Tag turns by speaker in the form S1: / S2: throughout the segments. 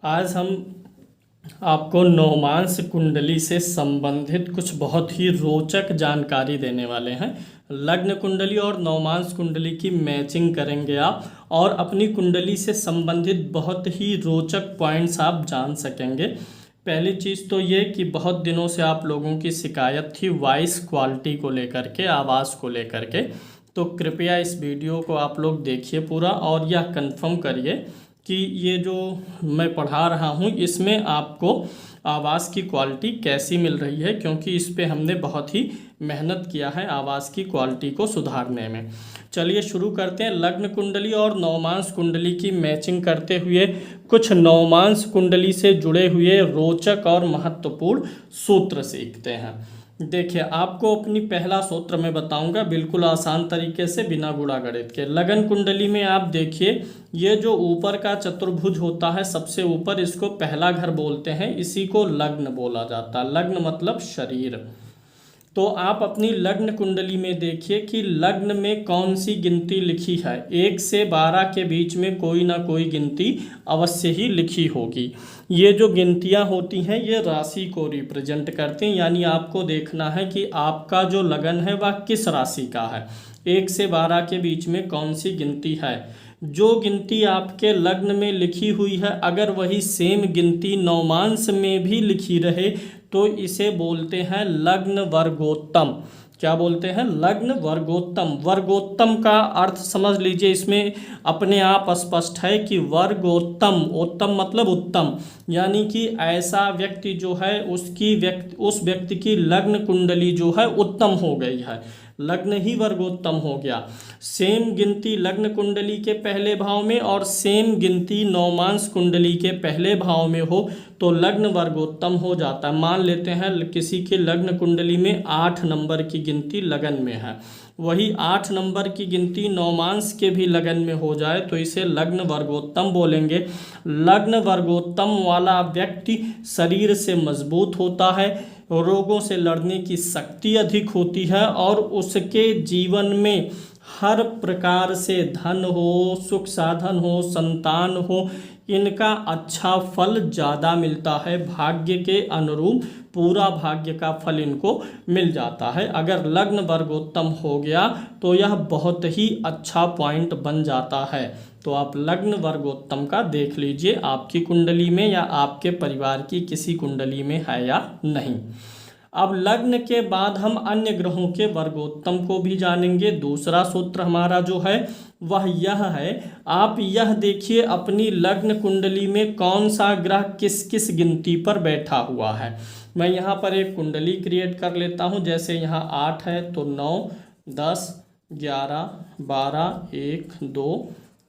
S1: आज हम आपको नवमांस कुंडली से संबंधित कुछ बहुत ही रोचक जानकारी देने वाले हैं। लग्न कुंडली और नवमांस कुंडली की मैचिंग करेंगे आप और अपनी कुंडली से संबंधित बहुत ही रोचक पॉइंट्स आप जान सकेंगे। पहली चीज़ तो ये कि बहुत दिनों से आप लोगों की शिकायत थी वॉइस क्वालिटी को लेकर के, आवाज़ को लेकर के। तो कृपया इस वीडियो को आप लोग देखिए पूरा और यह कंफर्म करिए कि ये जो मैं पढ़ा रहा हूँ इसमें आपको आवाज़ की क्वालिटी कैसी मिल रही है, क्योंकि इस पे हमने बहुत ही मेहनत किया है आवाज़ की क्वालिटी को सुधारने में। चलिए शुरू करते हैं। लग्न कुंडली और नवमांस कुंडली की मैचिंग करते हुए कुछ नवमांस कुंडली से जुड़े हुए रोचक और महत्वपूर्ण सूत्र सीखते हैं। देखिए, आपको अपनी पहला सूत्र मैं बताऊंगा बिल्कुल आसान तरीके से बिना गुणा गणित के। लगन कुंडली में आप देखिए, ये जो ऊपर का चतुर्भुज होता है सबसे ऊपर, इसको पहला घर बोलते हैं, इसी को लग्न बोला जाता है। लग्न मतलब शरीर। तो आप अपनी लग्न कुंडली में देखिए कि लग्न में कौन सी गिनती लिखी है। 1 से 12 के बीच में कोई ना कोई गिनती अवश्य ही लिखी होगी। ये जो गिनतियां होती हैं ये राशि को रिप्रेजेंट करते हैं, यानी आपको देखना है कि आपका जो लगन है वह किस राशि का है। 1 से 12 के बीच में कौन सी गिनती है। जो गिनती आपके लग्न में लिखी हुई है, अगर वही सेम गिनती नवमांस में भी लिखी रहे तो इसे बोलते हैं लग्न वर्गोत्तम। क्या बोलते हैं? लग्न वर्गोत्तम। वर्गोत्तम का अर्थ समझ लीजिए, इसमें अपने आप स्पष्ट है कि वर्गोत्तम, उत्तम मतलब उत्तम, यानी कि ऐसा व्यक्ति जो है उस व्यक्ति की लग्न कुंडली जो है उत्तम हो गई है, लग्न ही वर्गोत्तम हो गया। सेम गिनती लग्न कुंडली के पहले भाव में और सेम गिनती नवमांस कुंडली के पहले भाव में हो तो लग्न वर्गोत्तम हो जाता है। मान लेते हैं किसी के लग्न कुंडली में 8 नंबर की गिनती लगन में है, वही 8 नंबर की गिनती नवमांस के भी लगन में हो जाए तो इसे लग्न वर्गोत्तम बोलेंगे। लग्न वर्गोत्तम वाला व्यक्ति शरीर से मजबूत होता है, रोगों से लड़ने की शक्ति अधिक होती है और उसके जीवन में हर प्रकार से धन हो, सुख साधन हो, संतान हो, इनका अच्छा फल ज़्यादा मिलता है। भाग्य के अनुरूप पूरा भाग्य का फल इनको मिल जाता है। अगर लग्न वर्गोत्तम हो गया तो यह बहुत ही अच्छा पॉइंट बन जाता है। तो आप लग्न वर्गोत्तम का देख लीजिए आपकी कुंडली में या आपके परिवार की किसी कुंडली में है या नहीं। अब लग्न के बाद हम अन्य ग्रहों के वर्गोत्तम को भी जानेंगे। दूसरा सूत्र हमारा जो है वह यह है, आप यह देखिए अपनी लग्न कुंडली में कौन सा ग्रह किस किस गिनती पर बैठा हुआ है। मैं यहाँ पर एक कुंडली क्रिएट कर लेता हूँ। जैसे यहाँ 8 है तो 9, 10, 11, 12, 1, 2,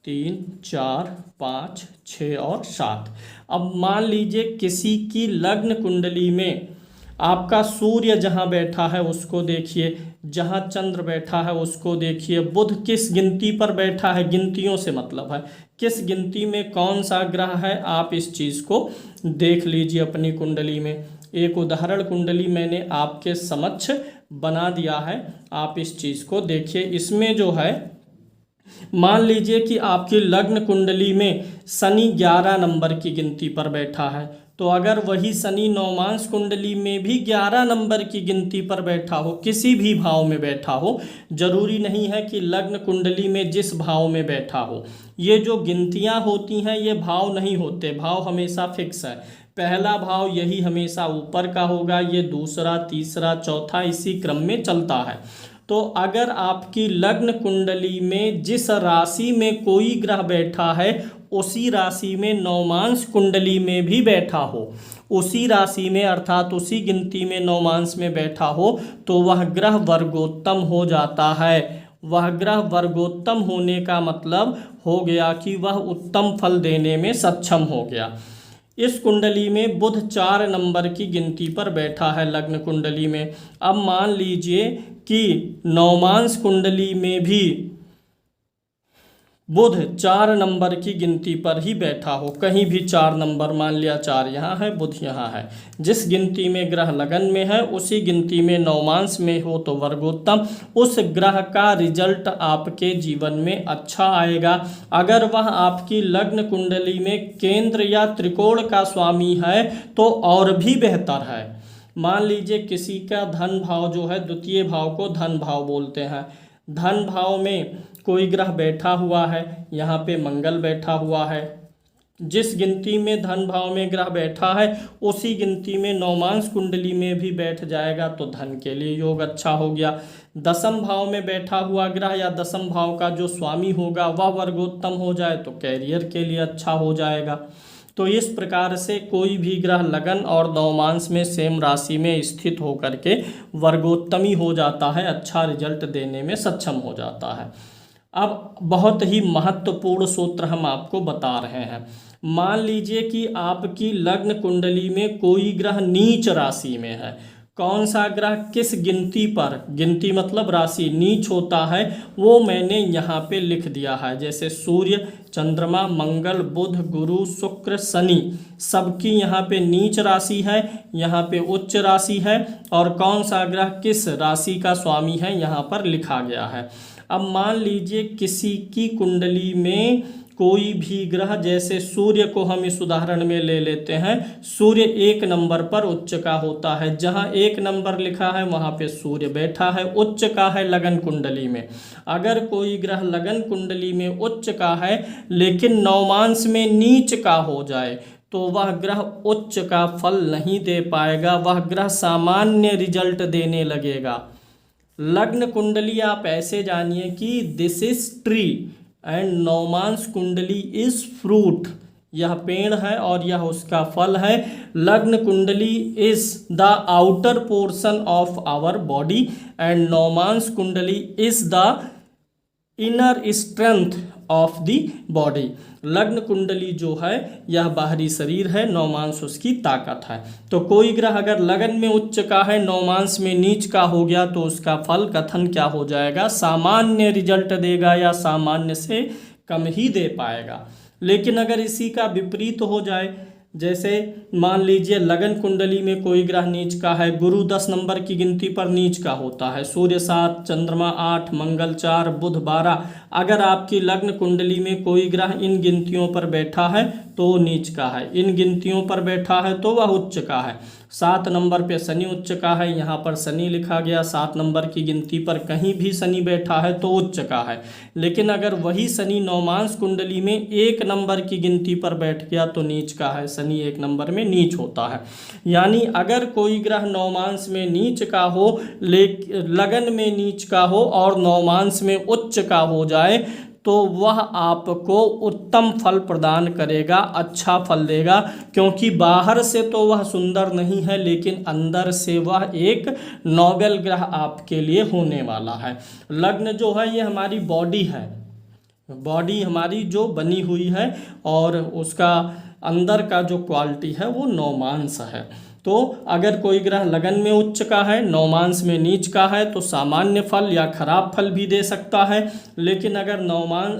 S1: 3, 4, 5, 6 और 7। अब मान लीजिए किसी की लग्न कुंडली में आपका सूर्य जहाँ बैठा है उसको देखिए, जहाँ चंद्र बैठा है उसको देखिए, बुध किस गिनती पर बैठा है, गिनतियों से मतलब है किस गिनती में कौन सा ग्रह है, आप इस चीज़ को देख लीजिए अपनी कुंडली में। एक उदाहरण कुंडली मैंने आपके समक्ष बना दिया है, आप इस चीज़ को देखिए। इसमें जो है मान लीजिए कि आपकी लग्न कुंडली में शनि 11 नंबर की गिनती पर बैठा है, तो अगर वही शनि नवमांस कुंडली में भी 11 नंबर की गिनती पर बैठा हो, किसी भी भाव में बैठा हो, जरूरी नहीं है कि लग्न कुंडली में जिस भाव में बैठा हो। ये जो गिनतियां होती हैं ये भाव नहीं होते, भाव हमेशा फिक्स है। पहला भाव यही हमेशा ऊपर का होगा, ये दूसरा, तीसरा, चौथा इसी क्रम में चलता है। तो अगर आपकी लग्न कुंडली में जिस राशि में कोई ग्रह बैठा है उसी राशि में नवमांस कुंडली में भी बैठा हो, उसी राशि में अर्थात उसी गिनती में नवमांस में बैठा हो तो वह ग्रह वर्गोत्तम हो जाता है। वह ग्रह वर्गोत्तम होने का मतलब हो गया कि वह उत्तम फल देने में सक्षम हो गया। इस कुंडली में बुध 4 नंबर की गिनती पर बैठा है लग्न कुंडली में। अब मान लीजिए कि नवमांस कुंडली में भी बुध 4 नंबर की गिनती पर ही बैठा हो, कहीं भी 4 नंबर, मान लिया 4 यहाँ है, बुध यहाँ है, जिस गिनती में ग्रह लगन में है उसी गिनती में नवमांश में हो तो वर्गोत्तम, उस ग्रह का रिजल्ट आपके जीवन में अच्छा आएगा। अगर वह आपकी लग्न कुंडली में केंद्र या त्रिकोण का स्वामी है तो और भी बेहतर है। मान लीजिए किसी का धन भाव जो है, द्वितीय भाव को धन भाव बोलते हैं, धन भाव में कोई ग्रह बैठा हुआ है, यहाँ पे मंगल बैठा हुआ है, जिस गिनती में धन भाव में ग्रह बैठा है उसी गिनती में नवमांश कुंडली में भी बैठ जाएगा तो धन के लिए योग अच्छा हो गया। दसम भाव में बैठा हुआ ग्रह या दसम भाव का जो स्वामी होगा वह वर्गोत्तम हो जाए तो कैरियर के लिए अच्छा हो जाएगा। तो इस प्रकार से कोई भी ग्रह लगन और नवमांश में सेम राशि में स्थित होकर के वर्गोत्तमी हो जाता है, अच्छा रिजल्ट देने में सक्षम हो जाता है। अब बहुत ही महत्वपूर्ण सूत्र हम आपको बता रहे हैं। मान लीजिए कि आपकी लग्न कुंडली में कोई ग्रह नीच राशि में है। कौन सा ग्रह किस गिनती पर, गिनती मतलब राशि, नीच होता है वो मैंने यहाँ पे लिख दिया है। जैसे सूर्य, चंद्रमा, मंगल, बुध, गुरु, शुक्र, शनि, सबकी यहाँ पे नीच राशि है, यहाँ पे उच्च राशि है, और कौन सा ग्रह किस राशि का स्वामी है यहाँ पर लिखा गया है। अब मान लीजिए किसी की कुंडली में कोई भी ग्रह, जैसे सूर्य को हम इस उदाहरण में ले लेते हैं, सूर्य 1 नंबर पर उच्च का होता है, जहां 1 नंबर लिखा है वहां पे सूर्य बैठा है, उच्च का है लगन कुंडली में। अगर कोई ग्रह लगन कुंडली में उच्च का है लेकिन नवमांश में नीच का हो जाए तो वह ग्रह उच्च का फल नहीं दे पाएगा, वह ग्रह सामान्य रिजल्ट देने लगेगा। लग्न कुंडली आप ऐसे जानिए कि this is tree and navamsha kundali is fruit, यह पेड़ है और यह उसका फल है। Lagna kundali is the outer portion of our body and navamsha kundali is the inner strength of the body. लग्न कुंडली जो है यह बाहरी शरीर है, नवमांश उसकी ताकत है। तो कोई ग्रह अगर लगन में उच्च का है, नवमांश में नीच का हो गया तो उसका फल कथन क्या हो जाएगा, सामान्य रिजल्ट देगा या सामान्य से कम ही दे पाएगा। लेकिन अगर इसी का विपरीत हो जाए, जैसे मान लीजिए लगन कुंडली में कोई ग्रह नीच का है, गुरु 10 नंबर की गिनती पर नीच का होता है, सूर्य 7, चंद्रमा 8, मंगल 4, बुध 12, अगर आपकी लग्न कुंडली में कोई ग्रह इन गिनतियों पर बैठा है तो नीच का है, इन गिनतियों पर बैठा है तो वह उच्च का है। 7 नंबर पे शनि उच्च का है, यहाँ पर शनि लिखा गया, 7 नंबर की गिनती पर कहीं भी शनि बैठा है तो उच्च का है। लेकिन अगर वही शनि नवमांश कुंडली में 1 नंबर की गिनती पर बैठ गया तो नीच का है, शनि 1 नंबर में नीच होता है। यानी अगर कोई ग्रह नवमांश में नीच का हो, लगन में नीच का हो और नवमांश में उच्च का हो जाए तो वह आपको उत्तम फल प्रदान करेगा, अच्छा फल देगा, क्योंकि बाहर से तो वह सुंदर नहीं है लेकिन अंदर से वह एक नोबेल ग्रह आपके लिए होने वाला है। लग्न जो है ये हमारी बॉडी है, बॉडी हमारी जो बनी हुई है और उसका अंदर का जो क्वालिटी है वो नवमांश है। तो अगर कोई ग्रह लगन में उच्च का है, नवमांश में नीच का है तो सामान्य फल या खराब फल भी दे सकता है। लेकिन अगर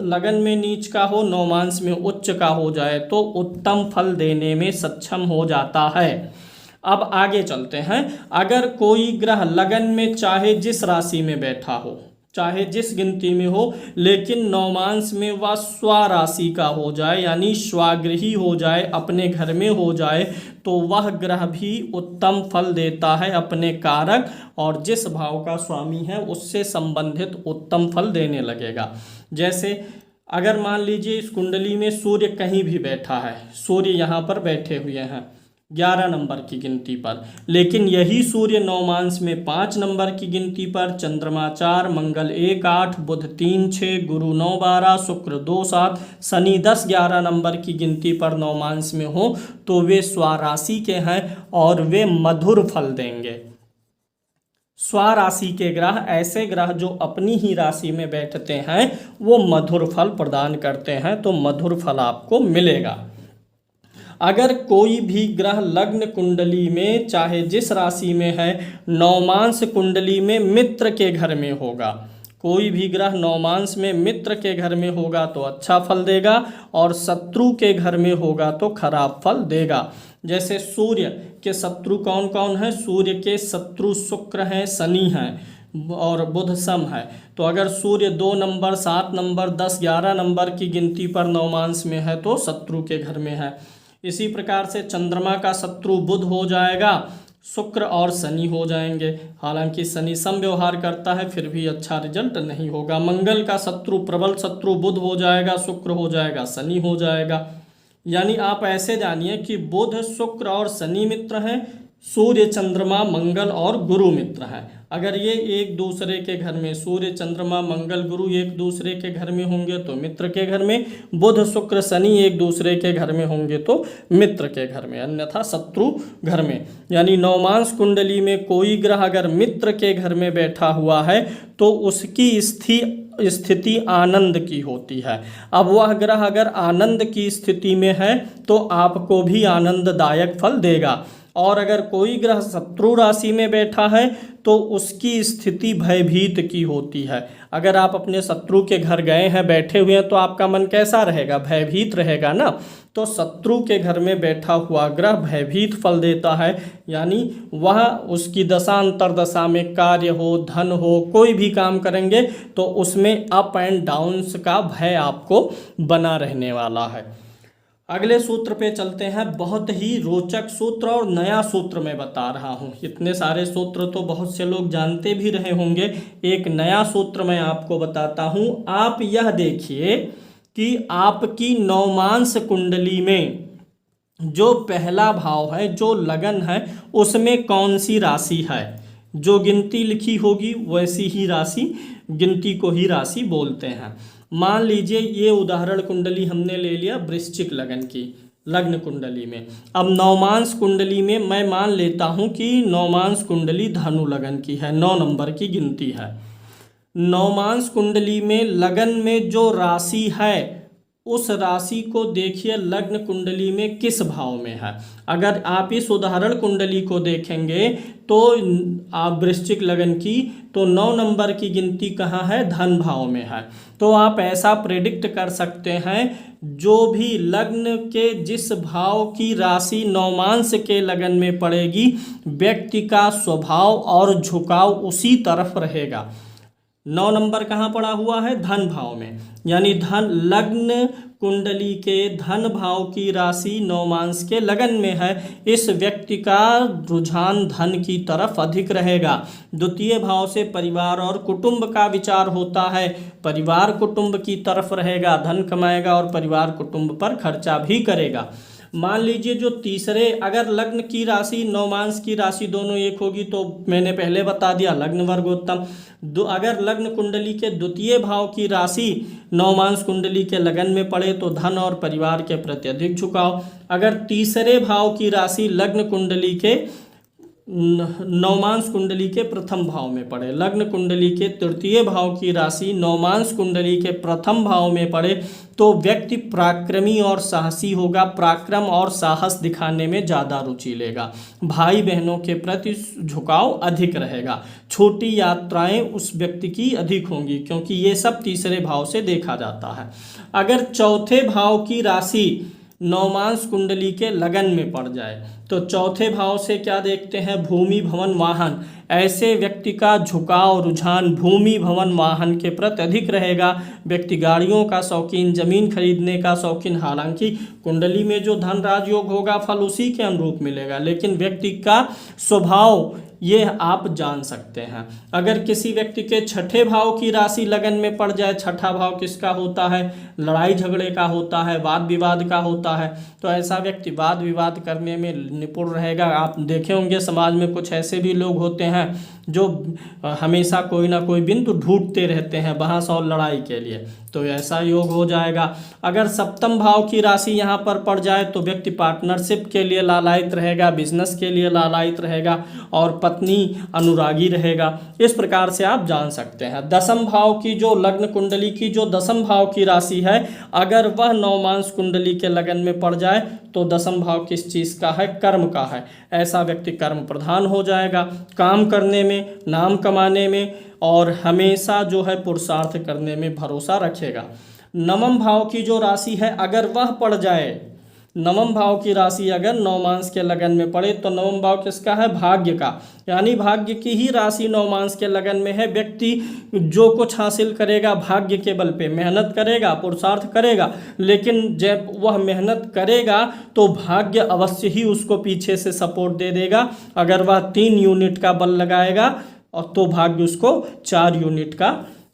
S1: लगन में नीच का हो, नवमांश में उच्च का हो जाए तो उत्तम फल देने में सक्षम हो जाता है। अब आगे चलते हैं। अगर कोई ग्रह लगन में चाहे जिस राशि में बैठा हो, चाहे जिस गिनती में हो, लेकिन नवमांश में वह स्वराशि का हो जाए यानी स्वागृही हो जाए, अपने घर में हो जाए, तो वह ग्रह भी उत्तम फल देता है अपने कारक और जिस भाव का स्वामी है उससे संबंधित उत्तम फल देने लगेगा। जैसे अगर मान लीजिए इस कुंडली में सूर्य कहीं भी बैठा है, सूर्य यहाँ पर बैठे हुए हैं 11 नंबर की गिनती पर, लेकिन यही सूर्य नवमांश में 5 नंबर की गिनती पर, चंद्रमा 4, मंगल 1, 8, बुध 3, 6, गुरु 9, 12, शुक्र 2, 7, शनि 10, 11 नंबर की गिनती पर नवमांश में हो तो वे स्वराशि के हैं और वे मधुर फल देंगे। स्वराशि के ग्रह, ऐसे ग्रह जो अपनी ही राशि में बैठते हैं, वो मधुर फल प्रदान करते हैं, तो मधुर फल आपको मिलेगा। अगर कोई भी ग्रह लग्न कुंडली में चाहे जिस राशि में है, नवमांश कुंडली में मित्र के घर में होगा, कोई भी ग्रह नवमांश में मित्र के घर में होगा तो अच्छा फल देगा और शत्रु के घर में होगा तो खराब फल देगा। जैसे सूर्य के शत्रु कौन कौन है? सूर्य के शत्रु शुक्र हैं, शनि हैं और बुध सम है। तो अगर सूर्य 2 नंबर, 7 नंबर, 10, 11 नंबर की गिनती पर नवमांश में है तो शत्रु के घर में है। इसी प्रकार से चंद्रमा का शत्रु बुध हो जाएगा, शुक्र और शनि हो जाएंगे। हालांकि शनि सम व्यवहार करता है फिर भी अच्छा रिजल्ट नहीं होगा। मंगल का शत्रु, प्रबल शत्रु बुध हो जाएगा, शुक्र हो जाएगा, शनि हो जाएगा। यानी आप ऐसे जानिए कि बुध, शुक्र और शनि मित्र हैं, सूर्य, चंद्रमा, मंगल और गुरु मित्र हैं। अगर ये एक दूसरे के घर में, सूर्य, चंद्रमा, मंगल, गुरु एक दूसरे के घर में होंगे तो मित्र के घर में, बुध, शुक्र, शनि एक दूसरे के घर में होंगे तो मित्र के घर में, अन्यथा शत्रु घर में। यानी नवमांश कुंडली में कोई ग्रह अगर मित्र के घर में बैठा हुआ है तो उसकी स्थिति आनंद की होती है। अब वह ग्रह अगर आनंद की स्थिति में है तो आपको भी आनंददायक फल देगा, और अगर कोई ग्रह शत्रु राशि में बैठा है तो उसकी स्थिति भयभीत की होती है। अगर आप अपने शत्रु के घर गए हैं, बैठे हुए हैं, तो आपका मन कैसा रहेगा? भयभीत रहेगा ना। तो शत्रु के घर में बैठा हुआ ग्रह भयभीत फल देता है, यानी वह उसकी दशा अंतर्दशा में कार्य हो, धन हो, कोई भी काम करेंगे तो उसमें अप एंड डाउन्स का भय आपको बना रहने वाला है। अगले सूत्र पे चलते हैं। बहुत ही रोचक सूत्र और नया सूत्र मैं बता रहा हूँ। इतने सारे सूत्र तो बहुत से लोग जानते भी रहे होंगे, एक नया सूत्र मैं आपको बताता हूँ। आप यह देखिए कि आपकी नवमांश कुंडली में जो पहला भाव है, जो लगन है, उसमें कौन सी राशि है। जो गिनती लिखी होगी वैसी ही राशि, गिनती को ही राशि बोलते हैं। मान लीजिए ये उदाहरण कुंडली हमने ले लिया वृश्चिक लगन की, लग्न कुंडली में। अब नवमांश कुंडली में मैं मान लेता हूँ कि नवमांश कुंडली धनु लगन की है, 9 नंबर की गिनती है। नवमांश कुंडली में लगन में जो राशि है उस राशि को देखिए लग्न कुंडली में किस भाव में है। अगर आप इस उदाहरण कुंडली को देखेंगे तो आप वृश्चिक लगन की, तो 9 नंबर की गिनती कहाँ है? धन भाव में है। तो आप ऐसा प्रेडिक्ट कर सकते हैं, जो भी लग्न के जिस भाव की राशि नवमांश के लगन में पड़ेगी, व्यक्ति का स्वभाव और झुकाव उसी तरफ रहेगा। 9 नंबर कहाँ पड़ा हुआ है? धन भाव में। यानी धन, लग्न कुंडली के धन भाव की राशि नवमांश के लगन में है, इस व्यक्ति का रुझान धन की तरफ अधिक रहेगा। द्वितीय भाव से परिवार और कुटुंब का विचार होता है, परिवार कुटुंब की तरफ रहेगा, धन कमाएगा और परिवार कुटुंब पर खर्चा भी करेगा। मान लीजिए जो तीसरे, अगर लग्न की राशि नवमांश की राशि दोनों एक होगी तो मैंने पहले बता दिया लग्न वर्गोत्तम। अगर लग्न कुंडली के द्वितीय भाव की राशि नवमांश कुंडली के लगन में पड़े तो धन और परिवार के प्रति अधिक झुकाव। अगर तीसरे भाव की राशि लग्न कुंडली के नवमांश कुंडली के प्रथम भाव में पड़े, लग्न कुंडली के तृतीय भाव की राशि नवमांश कुंडली के प्रथम भाव में पड़े तो व्यक्ति पराक्रमी और साहसी होगा, पराक्रम और साहस दिखाने में ज़्यादा रुचि लेगा, भाई बहनों के प्रति झुकाव अधिक रहेगा, छोटी यात्राएं उस व्यक्ति की अधिक होंगी, क्योंकि ये सब तीसरे भाव से देखा जाता है। अगर चौथे भाव की राशि नवमांश कुंडली के लगन में पड़ जाए तो चौथे भाव से क्या देखते हैं? भूमि, भवन, वाहन। ऐसे व्यक्ति का झुकाव, रुझान भूमि, भवन, वाहन के प्रति अधिक रहेगा। व्यक्ति गाड़ियों का शौकीन, जमीन खरीदने का शौकीन। हालांकि कुंडली में जो धन राजयोग होगा फल उसी के अनुरूप मिलेगा, लेकिन व्यक्ति का स्वभाव ये आप जान सकते हैं। अगर किसी व्यक्ति के छठे भाव की राशि लगन में पड़ जाए, छठा भाव किसका होता है? लड़ाई झगड़े का होता है, वाद विवाद का होता है, तो ऐसा व्यक्ति वाद विवाद करने में निपुण रहेगा। आप देखे होंगे समाज में कुछ ऐसे भी लोग होते हैं जो हमेशा कोई ना कोई बिंदु ढूंढते रहते हैं बहस और लड़ाई के लिए, तो ऐसा योग हो जाएगा। अगर सप्तम भाव की राशि यहाँ पर पड़ जाए तो व्यक्ति पार्टनरशिप के लिए लालायित रहेगा, बिजनेस के लिए लालायित रहेगा और पत्नी अनुरागी रहेगा। इस प्रकार से आप जान सकते हैं। दसम भाव की जो लग्न कुंडली की जो दसम भाव की राशि है, अगर वह नवमांश कुंडली के लगन में पड़ जाए तो दसम भाव किस चीज़ का है? कर्म का है। ऐसा व्यक्ति कर्म प्रधान हो जाएगा, काम करने में, नाम कमाने में और हमेशा जो है पुरुषार्थ करने में भरोसा रखेगा। नवम भाव की जो राशि है अगर वह पड़ जाए, नवम भाव की राशि अगर नवमांस के लगन में पड़े तो नवम भाव किसका है? भाग्य का, यानी भाग्य की ही राशि नवमांस के लगन में है। व्यक्ति जो कुछ हासिल करेगा भाग्य के बल पे, मेहनत करेगा, पुरुषार्थ करेगा, लेकिन जब वह मेहनत करेगा तो भाग्य अवश्य ही उसको पीछे से सपोर्ट दे देगा। अगर वह 3 यूनिट का बल लगाएगा और तो भाग्य उसको 4 यूनिट का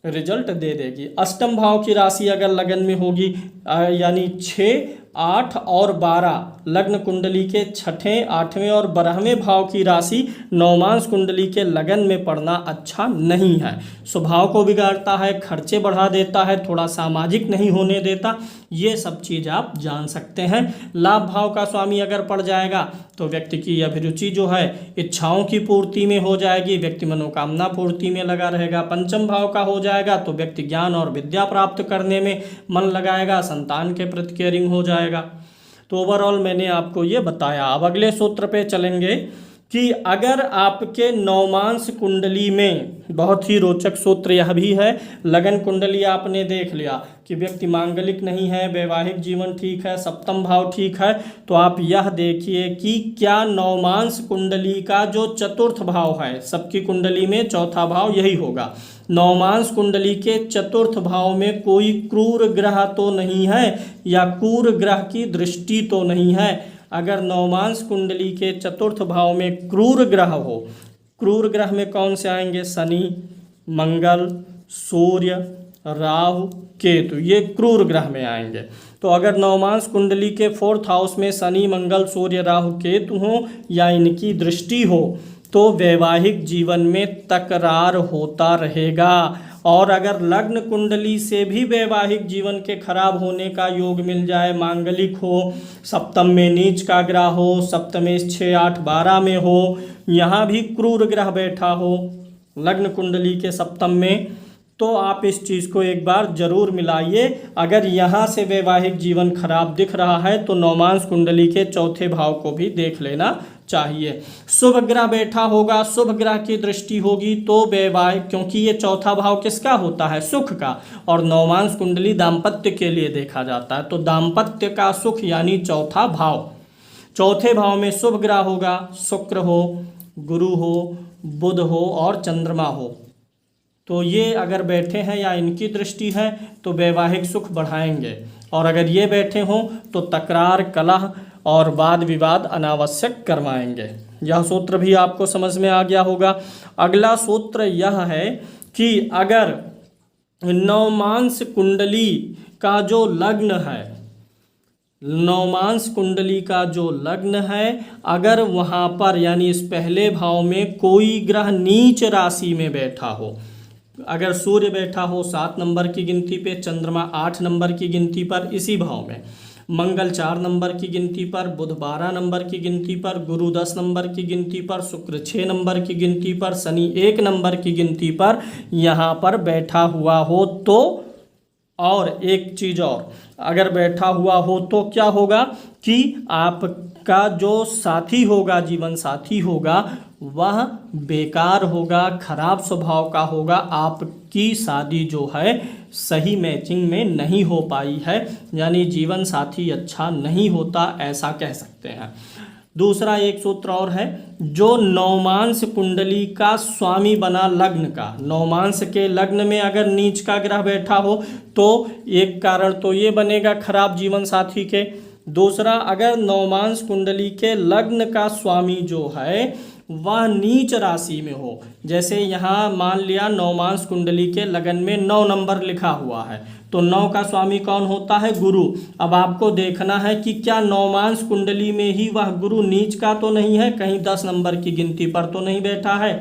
S1: रिजल्ट दे देगी। अष्टम भाव की राशि अगर लगन में होगी, यानी 6, 8 और 12, लग्न कुंडली के 6ठे, 8वें और 12वें भाव की राशि नवमांस कुंडली के लगन में पड़ना अच्छा नहीं है। स्वभाव को बिगाड़ता है, खर्चे बढ़ा देता है, थोड़ा सामाजिक नहीं होने देता, ये सब चीज़ आप जान सकते हैं। लाभ भाव का स्वामी अगर पड़ जाएगा तो व्यक्ति की अभिरुचि जो है इच्छाओं की पूर्ति में हो जाएगी, व्यक्ति मनोकामना पूर्ति में लगा रहेगा। पंचम भाव का हो जाएगा तो व्यक्ति ज्ञान और विद्या प्राप्त करने में मन लगाएगा, संतान के प्रति केयरिंग हो जाएगा। तो ओवरऑल मैंने आपको ये बताया। अब अगले सूत्र पे चलेंगे कि अगर आपके नवमांस कुंडली में, बहुत ही रोचक सूत्र यह भी है, लगन कुंडली आपने देख लिया कि व्यक्ति मांगलिक नहीं है, वैवाहिक जीवन ठीक है, सप्तम भाव ठीक है, तो आप यह देखिए कि क्या नवमांस कुंडली का जो चतुर्थ भाव है, सबकी कुंडली में चौथा भाव यही होगा, नवमांस कुंडली के चतुर्थ भाव में कोई क्रूर ग्रह तो नहीं है या क्रूर ग्रह की दृष्टि तो नहीं है। अगर नवमांस कुंडली के चतुर्थ भाव में क्रूर ग्रह हो, क्रूर ग्रह में कौन से आएंगे? शनि, मंगल, सूर्य, राहु, केतु, ये क्रूर ग्रह में आएंगे। तो अगर नवमांस कुंडली के 4th हाउस में शनि, मंगल, सूर्य, राहु, केतु हो या इनकी दृष्टि हो तो वैवाहिक जीवन में तकरार होता रहेगा। और अगर लग्न कुंडली से भी वैवाहिक जीवन के खराब होने का योग मिल जाए, मांगलिक हो, सप्तम में नीच का ग्रह हो, सप्तम 6, 8, 12 में हो, यहाँ भी क्रूर ग्रह बैठा हो लग्न कुंडली के सप्तम में, तो आप इस चीज़ को एक बार जरूर मिलाइए। अगर यहाँ से वैवाहिक जीवन खराब दिख रहा है तो नवमांस कुंडली के चौथे भाव को भी देख लेना चाहिए। शुभ ग्रह बैठा होगा, शुभ ग्रह की दृष्टि होगी तो वैवाहिक, क्योंकि ये चौथा भाव किसका होता है? सुख का, और नवमांस कुंडली दाम्पत्य के लिए देखा जाता है, तो दाम्पत्य का सुख यानी चौथा भाव, चौथे भाव में शुभ ग्रह होगा, शुक्र हो, गुरु हो, बुध हो और चंद्रमा हो, तो ये अगर बैठे हैं या इनकी दृष्टि है तो वैवाहिक सुख बढ़ाएंगे, और अगर ये बैठे हों तो तकरार, कलह और वाद विवाद अनावश्यक करवाएंगे। यह सूत्र भी आपको समझ में आ गया होगा। अगला सूत्र यह है कि अगर नवमांस कुंडली का जो लग्न है, नवमांस कुंडली का जो लग्न है, अगर वहाँ पर यानी इस पहले भाव में कोई ग्रह नीच राशि में बैठा हो, अगर सूर्य बैठा हो 7 नंबर की गिनती पे, चंद्रमा 8 नंबर की गिनती पर इसी भाव में, मंगल 4 नंबर की गिनती पर, बुध 12 नंबर की गिनती पर, गुरु 10 नंबर की गिनती पर, शुक्र 6 नंबर की गिनती पर, शनि 1 नंबर की गिनती पर यहाँ पर बैठा हुआ हो तो, और एक चीज़ और, अगर बैठा हुआ हो तो क्या होगा कि आपका जो साथी होगा, जीवन साथी होगा, वह बेकार होगा, खराब स्वभाव का होगा, आपकी शादी जो है सही मैचिंग में नहीं हो पाई है, यानी जीवन साथी अच्छा नहीं होता, ऐसा कह सकते हैं। दूसरा एक सूत्र और है, जो नवमांस कुंडली का स्वामी बना लग्न का, नवमांस के लग्न में अगर नीच का ग्रह बैठा हो तो एक कारण तो ये बनेगा खराब जीवन साथी के। दूसरा, अगर नवमांस कुंडली के लग्न का स्वामी जो है वह नीच राशि में हो, जैसे यहाँ मान लिया नवमांस कुंडली के लगन में 9 नंबर लिखा हुआ है, तो 9 का स्वामी कौन होता है? गुरु। अब आपको देखना है कि क्या नवमांस कुंडली में ही वह गुरु नीच का तो नहीं है, कहीं 10 नंबर की गिनती पर तो नहीं बैठा है।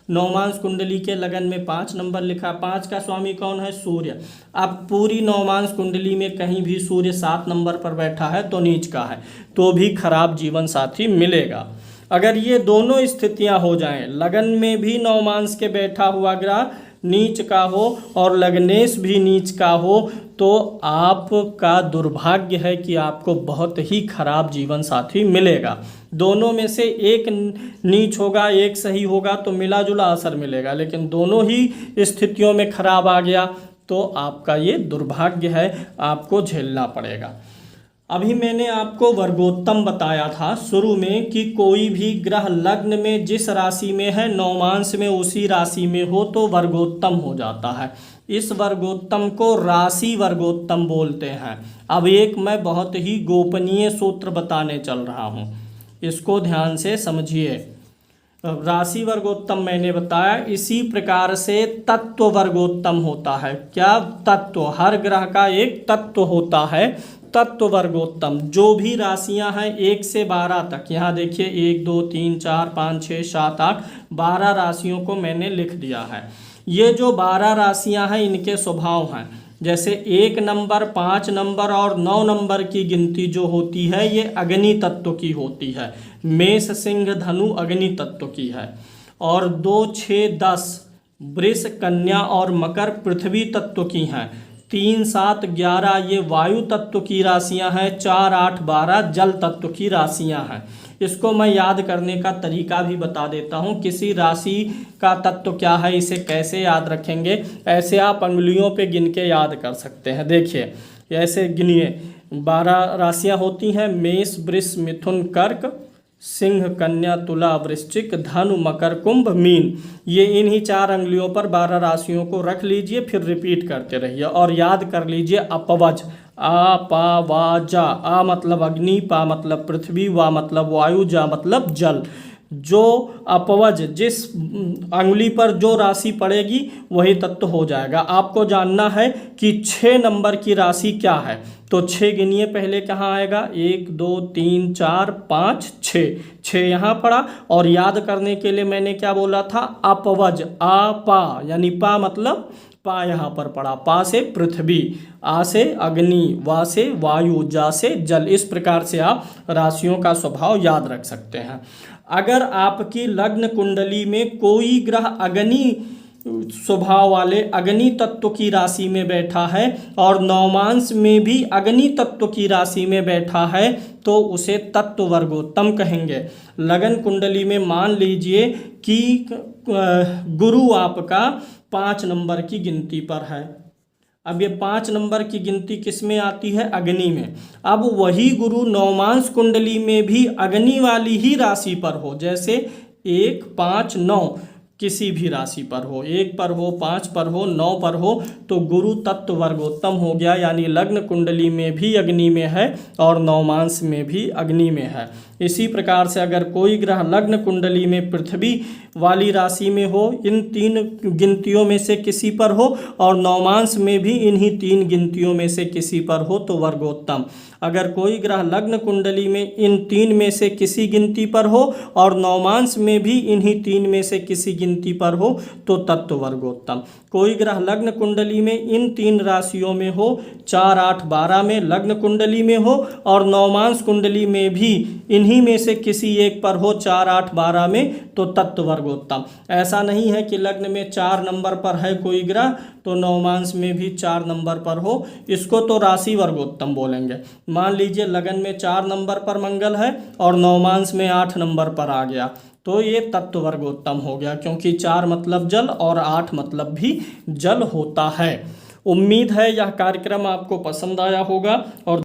S1: नवमांस कुंडली के लगन में 5 नंबर लिखा, 5 का स्वामी कौन है? सूर्य। अब पूरी नवमांस कुंडली में कहीं भी सूर्य 7 नंबर पर बैठा है तो नीच का है, तो भी खराब जीवन साथी मिलेगा। अगर ये दोनों स्थितियां हो जाएं, लगन में भी नवमांस के बैठा हुआ ग्रह नीच का हो और लग्नेश भी नीच का हो, तो आपका दुर्भाग्य है कि आपको बहुत ही खराब जीवन साथी मिलेगा। दोनों में से एक नीच होगा, एक सही होगा तो मिला जुला असर मिलेगा, लेकिन दोनों ही स्थितियों में खराब आ गया तो आपका ये दुर्भाग्य है, आपको झेलना पड़ेगा। अभी मैंने आपको वर्गोत्तम बताया था शुरू में कि कोई भी ग्रह लग्न में जिस राशि में है नवमांश में उसी राशि में हो तो वर्गोत्तम हो जाता है। इस वर्गोत्तम को राशि वर्गोत्तम बोलते हैं। अब एक मैं बहुत ही गोपनीय सूत्र बताने चल रहा हूँ, इसको ध्यान से समझिए। राशि वर्गोत्तम मैंने बताया, इसी प्रकार से तत्व वर्गोत्तम होता है। क्या तत्व? हर ग्रह का एक तत्व होता है, तत्व वर्गोत्तम। जो भी राशियां हैं 1 से 12 तक, यहाँ देखिए 1 2 3 4 5 6 7 8 12 राशियों को मैंने लिख दिया है। ये जो 12 राशियां हैं इनके स्वभाव हैं, जैसे 1 नंबर 5 नंबर और 9 नंबर की गिनती जो होती है ये अग्नि तत्व की होती है। मेष सिंह धनु अग्नि तत्व की है। और 2 6 10 वृष कन्या और मकर पृथ्वी तत्व की हैं। 3 7 11 ये वायु तत्व की राशियां हैं। 4 8 12 जल तत्व की राशियां हैं। इसको मैं याद करने का तरीका भी बता देता हूँ। किसी राशि का तत्व क्या है, इसे कैसे याद रखेंगे, ऐसे आप अंगुलियों पे गिन के याद कर सकते हैं। देखिए ऐसे गिनिए, 12 राशियाँ होती हैं, मेष वृष मिथुन कर्क सिंह कन्या तुला वृश्चिक धनु मकर कुंभ मीन। ये इन्हीं 4 अंगुलियों पर 12 राशियों को रख लीजिए, फिर रिपीट करते रहिए और याद कर लीजिए अपवज। आ पा वा जा। आ मतलब अग्नि, पा मतलब पृथ्वी, वा मतलब वायु, जा मतलब जल। जो अपवज जिस अंगुली पर जो राशि पड़ेगी वही तत्व हो जाएगा। आपको जानना है कि 6 नंबर की राशि क्या है, तो 6 गिनिए, पहले कहाँ आएगा, 1 2 3 4 5 6 यहाँ पड़ा। और याद करने के लिए मैंने क्या बोला था, अपवज। आ पा यानी पा मतलब पा यहाँ पर पड़ा। पा से पृथ्वी, आ से अग्नि, वा से वायु, जा से जल। इस प्रकार से आप राशियों का स्वभाव याद रख सकते हैं। अगर आपकी लग्न कुंडली में कोई ग्रह अग्नि स्वभाव वाले अग्नि तत्व की राशि में बैठा है और नवमांश में भी अग्नि तत्व की राशि में बैठा है तो उसे तत्व वर्गोत्तम कहेंगे। लगन कुंडली में मान लीजिए कि गुरु आपका 5 नंबर की गिनती पर है। अब ये 5 नंबर की गिनती किस में आती है, अग्नि में। अब वही गुरु नवमांश कुंडली में भी अग्नि वाली ही राशि पर हो, जैसे 1 5 9 किसी भी राशि पर हो, 1 पर हो, 5 पर हो, 9 पर हो, तो गुरु तत्व वर्गोत्तम हो गया। यानी लग्न कुंडली में भी अग्नि में है और नवमांश में भी अग्नि में है। इसी प्रकार से अगर कोई ग्रह लग्न कुंडली में पृथ्वी वाली राशि में हो, इन 3 गिनतियों में से किसी पर हो, और नवमांश में भी इन्हीं 3 गिनतियों में से किसी पर हो तो वर्गोत्तम। अगर कोई ग्रह लग्न कुंडली में इन 3 में से किसी गिनती पर हो और नवमांश में भी इन्हीं 3 में से किसी गिनती पर हो तो तत्व वर्गोत्तम। कोई ग्रह लग्न कुंडली में इन 3 राशियों में हो, 4 8 12 में लग्न कुंडली में हो और नवमांश कुंडली में भी इन्हीं में से किसी एक पर हो, 4 8 12 में, तो तत्व वर्गोत्तम। ऐसा नहीं है कि लग्न में 4 नंबर पर है कोई ग्रह तो नवमांश में भी 4 नंबर पर हो, इसको तो राशि वर्गोत्तम बोलेंगे। मान लीजिए लगन में 4 नंबर पर मंगल है और नवमांश में 8 नंबर पर आ गया तो ये तत्व वर्गोत्तम हो गया, क्योंकि 4 मतलब जल और 8 मतलब भी जल होता है। उम्मीद है यह कार्यक्रम आपको पसंद आया होगा और